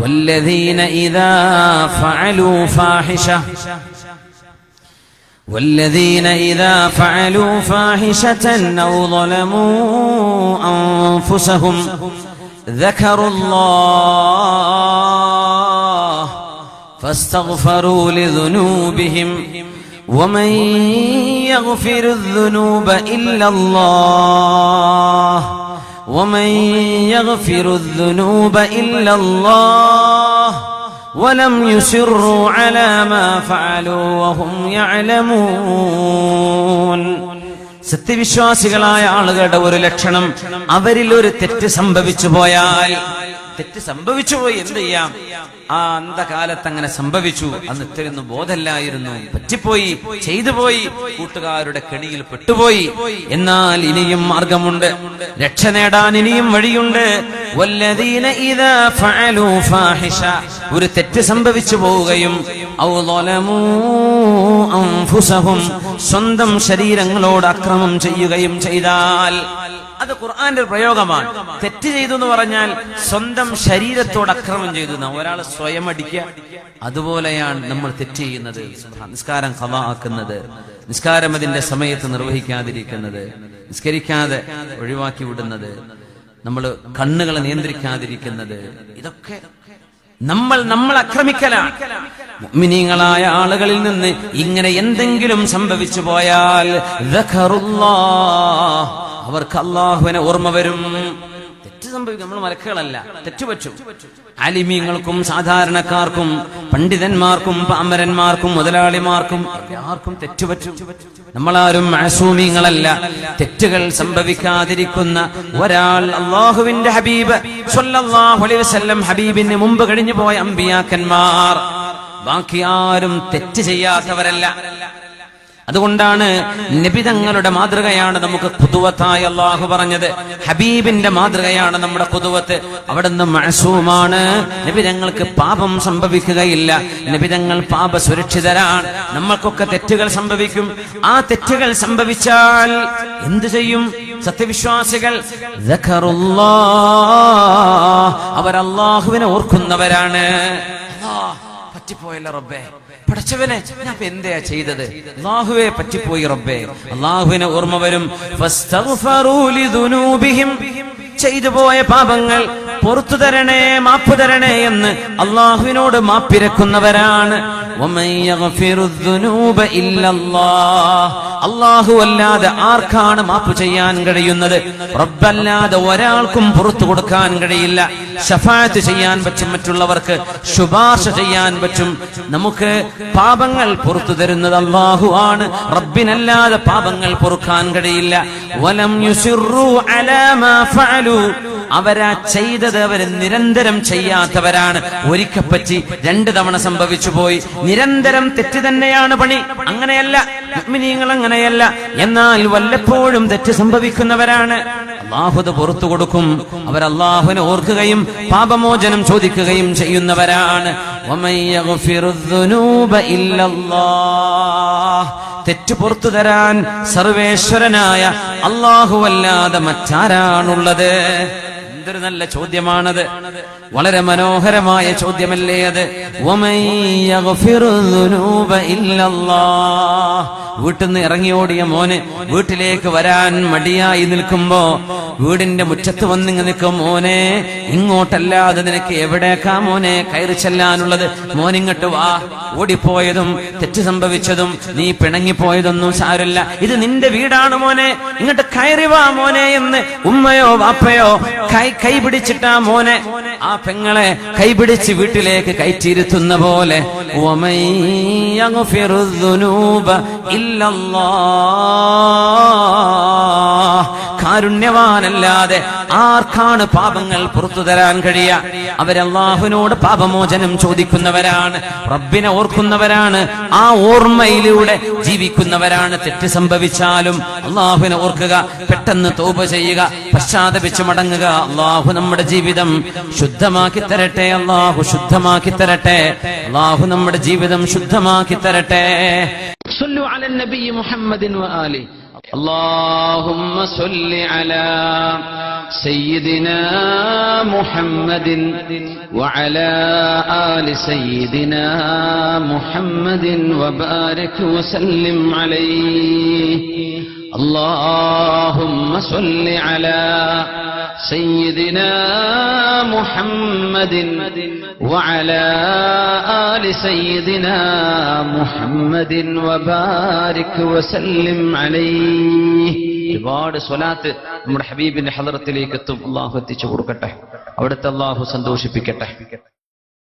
والذين إذا فعلوا فاحشة أو ظلموا أنفسهم ذكروا الله فاستغفروا لذنوبهم ومن يغفر الذنوب إلا الله ولم يصروا على ما فعلوا وهم يعلمون. സത്യവിശ്വാസികളായ ആളുകളുടെ ഒരു ലക്ഷണം, അവരിൽ ഒരു തെറ്റ് സംഭവിച്ചു പോയാൽ, എന്ത് ചെയ്യാം? ആ അന്ധകാലത്ത് അങ്ങനെ സംഭവിച്ചു, അന്ന് ഇത്രയൊന്നും ബോധമില്ലായിരുന്നു, പറ്റിപ്പോയി, ചെയ്തു പോയി, കൂട്ടുകാരുടെ കെണിയിൽ പെട്ടുപോയി. എന്നാൽ ഇനിയും മാർഗമുണ്ട്, രക്ഷ നേടാൻ ഇനിയും വഴിയുണ്ട്. വല്ലദീന ഇദാ ഫഅലൂ ഫാഹിഷ, ഒരു തെറ്റ് സംഭവിച്ചു പോവുകയും ഔ ളലമൂ അൻഫുസഹും, സ്വന്തം ശരീരങ്ങളോട് അക്രമം ചെയ്യുകയും ചെയ്താൽ, അത് ഖുർആന്റെ പ്രയോഗമാണ്. തെറ്റ് ചെയ്തു എന്ന് പറഞ്ഞാൽ സ്വന്തം ശരീരത്തോട് അക്രമം ചെയ്തു. ഒരാൾ സ്വയം അടിക്കുക, അതുപോലെയാണ് നമ്മൾ തെറ്റ് ചെയ്യുന്നത്. നിസ്കാരം ഖളാ ആക്കുന്നത്, നിസ്കാരം അതിന്റെ സമയത്ത് നിർവഹിക്കാതിരിക്കുന്നത്, നിസ്കരിക്കാതെ ഒഴിവാക്കി വിടുന്നത്, നമ്മൾ കണ്ണുകളെ നിയന്ത്രിക്കാതിരിക്കുന്നത്, ഇതൊക്കെ നമ്മൾ ആക്രമിക്കലാണ്. മുഅ്മിനീങ്ങളായ ആളുകളിൽ നിന്ന് ഇങ്ങനെ എന്തെങ്കിലും സംഭവിച്ചു പോയാൽ ദഖറുല്ലാഹ്, അവർക്ക് അല്ലാഹുവിനെ ഓർമ്മ വരും. തെറ്റ് സംഭവിക്കും, നമ്മൾ മലക്കുകളല്ല, തെറ്റുപറ്റും. ആലിമീങ്ങൾക്കും സാധാരണക്കാർക്കും പണ്ഡിതന്മാർക്കും പാമരന്മാർക്കും മുതലാളിമാർക്കും എല്ലാവർക്കും തെറ്റുപറ്റും. നമ്മളാരും മഅസൂമീങ്ങളല്ല. തെറ്റുകൾ സംഭവിക്കാതിരിക്കുന്ന ഒരാൾ അല്ലാഹുവിന്റെ ഹബീബ് സ്വല്ലല്ലാഹു അലൈഹി വസല്ലം, ഹബീബിന് മുമ്പ് കഴിഞ്ഞു പോയ അമ്പിയാക്കന്മാർ, ബാക്കി ആരും തെറ്റ് ചെയ്യാത്തവരല്ല. അതുകൊണ്ടാണ് നബിതങ്ങളുടെ മാതൃകയാണ് നമുക്ക് ഖുദുവത്തായി അല്ലാഹു പറഞ്ഞത്. ഹബീബിന്റെ മാതൃകയാണ് നമ്മുടെ ഖുദുവത്ത്. അവിടുന്ന് മഅസൂമാണ്, നബിതങ്ങൾക്ക് പാപം സംഭവിക്കുകയില്ല, നബിതങ്ങൾ പാപ സുരക്ഷിതരാണ്. നമ്മൾക്കൊക്കെ തെറ്റുകൾ സംഭവിക്കും. ആ തെറ്റുകൾ സംഭവിച്ചാൽ എന്തു ചെയ്യും സത്യവിശ്വാസികൾ? ദഖറുല്ലാഹ്, അവർ അല്ലാഹുവിനെ ഓർക്കുന്നവരാണ്. പറ്റിപ്പോയല്ല റബ്ബേ, പടച്ചവനെ ഞാൻ എന്തെയാ ചെയ്തത്, അല്ലാഹുവേ പറ്റിപ്പോയി റബ്ബേ, അല്ലാഹുവിനെ ഓർമ്മ വരും. ഫസ്തഗ്ഫറൂ ലിദുനൂബിഹിം, ചെയ്തു പോയ പാപങ്ങൾ പുറത്തു തരണേ, മാപ്പ് തരണേ എന്ന് അല്ലാഹുവിനോട് മാപ്പിരക്കുന്നവരാണ്. വമൻ യഗ്ഫിറുദ്ദുനൂബ ഇല്ലല്ലാഹ്, അല്ലാഹു അല്ലാതെ ആർക്കാണ് മാപ്പ് ചെയ്യാൻ കഴിയുന്നത്? റബ്ബല്ലാതെ ഒരാൾക്കും പുറത്തു കൊടുക്കാൻ കഴിയില്ല. ശഫാഅത്ത് ചെയ്യാൻ പറ്റും, മറ്റുള്ളവർക്ക് ശുപാർശ ചെയ്യാൻ പറ്റും. നമുക്ക് പാപങ്ങൾ പുറത്തു തരുന്നത് അല്ലാഹു ആണ്, റബ്ബിനല്ലാതെ പാപങ്ങൾ പൊറുക്കാൻ കഴിയില്ല. വലം യുസിറു അലാ മാ ഫഅലു, അവരാ ചെയ്തത് അവര് നിരന്തരം ചെയ്യാത്തവരാണ്. ഒരിക്കൽ പറ്റി 2 തവണ സംഭവിച്ചു പോയി, നിരന്തരം തെറ്റ് തന്നെയാണ് പണി. അങ്ങനെയല്ല മുഅ്മിനീങ്ങൾ, അങ്ങനെയല്ല. എന്നാൽ വല്ലപ്പോഴും തെറ്റ് സംഭവിക്കുന്നവരാണ്. അല്ലാഹു അത് പുറത്തു കൊടുക്കും. അവർ അല്ലാഹുവിനെ ഓർക്കുകയും പാപമോചനം ചോദിക്കുകയും ചെയ്യുന്നവരാണ്. വമൻ യഗ്ഫിറുദ്ദുനൂബ ഇല്ലല്ലാഹ്, തെറ്റ് പുറത്തു തരാൻ സർവേശ്വരനായ അല്ലാഹുവല്ലാതെ മറ്റാരാണുള്ളത്? എന്തൊരു നല്ല ചോദ്യമാണത്, വളരെ മനോഹരമായ ചോദ്യമല്ലേ അത്. വമൻ യഗ്ഫിറുദ്ദുനൂബ ഇല്ലല്ലാഹ്, വീട്ടിൽ നിന്ന് ഇറങ്ങിയോടിയ മോന് വീട്ടിലേക്ക് വരാൻ മടിയായി നിൽക്കുമ്പോ വീടിന്റെ മുറ്റത്ത് വന്നിങ്ങ് നിൽക്കും. മോനെ, ഇങ്ങോട്ടല്ലാതെ നിനക്ക് എവിടേക്കാ മോനെ കയറി ചെല്ലാനുള്ളത്? മോനിങ്ങോട്ട് വാ. ഓടിപ്പോയതും തെറ്റ് സംഭവിച്ചതും നീ പിണങ്ങിപ്പോയതൊന്നും സാരമില്ല, ഇത് നിന്റെ വീടാണ് മോനെ, ഇങ്ങോട്ട് കയറി വാ മോനെ എന്ന് ഉമ്മയോ വാപ്പയോ കൈ പിടിച്ചിട്ടാ മോനെ ആ പെങ്ങളെ കൈപിടിച്ച് വീട്ടിലേക്ക് കയറ്റിയിരുത്തുന്ന പോലെ വമൻ യഗ്ഫിറുദ്ദുനൂബ ഇല്ലല്ലാഹ്, കാരുണ്യവാനല്ലാതെ ആർക്കാണ് പാപങ്ങൾ പുറത്തു തരാൻ കഴിയുക? അവരല്ലാഹുവിനോട് പാപമോചനം ചോദിക്കുന്നവരാണ്, റബ്ബിനെ ഓർക്കുന്നവരാണ്, ആ ഓർമ്മയിലൂടെ ജീവിക്കുന്നവരാണ്. തെറ്റ് സംഭവിച്ചാലും അല്ലാഹുവിനെ ഓർക്കുക, പെട്ടെന്ന് തൗബ ചെയ്യുക, പശ്ചാത്തപിച്ച് മടങ്ങുക. അല്ലാഹു നമ്മുടെ ജീവിതം ശുദ്ധമാക്കി തരട്ടെ, അല്ലാഹു ശുദ്ധമാക്കി തരട്ടെ, അല്ലാഹു നമ്മുടെ ജീവിതം ശുദ്ധമാക്കി തരട്ടെ. സല്ലു അലൻ നബി മുഹമ്മദിൻ വആലി. اللهم صل على سيدنا محمد وعلى آل سيدنا محمد وبارك وسلم عليه. اللهم صل على سيدنا محمد وعلى آل سيدنا محمد وبارك وسلم عليه. ഒരുപാട് സ്വലാത്ത് നമ്മുടെ ഹബീബിന്റെ ഹളറത്തിലേക്ക് എത്തും. അള്ളാഹു എത്തിച്ചു കൊടുക്കട്ടെ, അവിടുത്തെ അള്ളാഹു സന്തോഷിപ്പിക്കട്ടെ.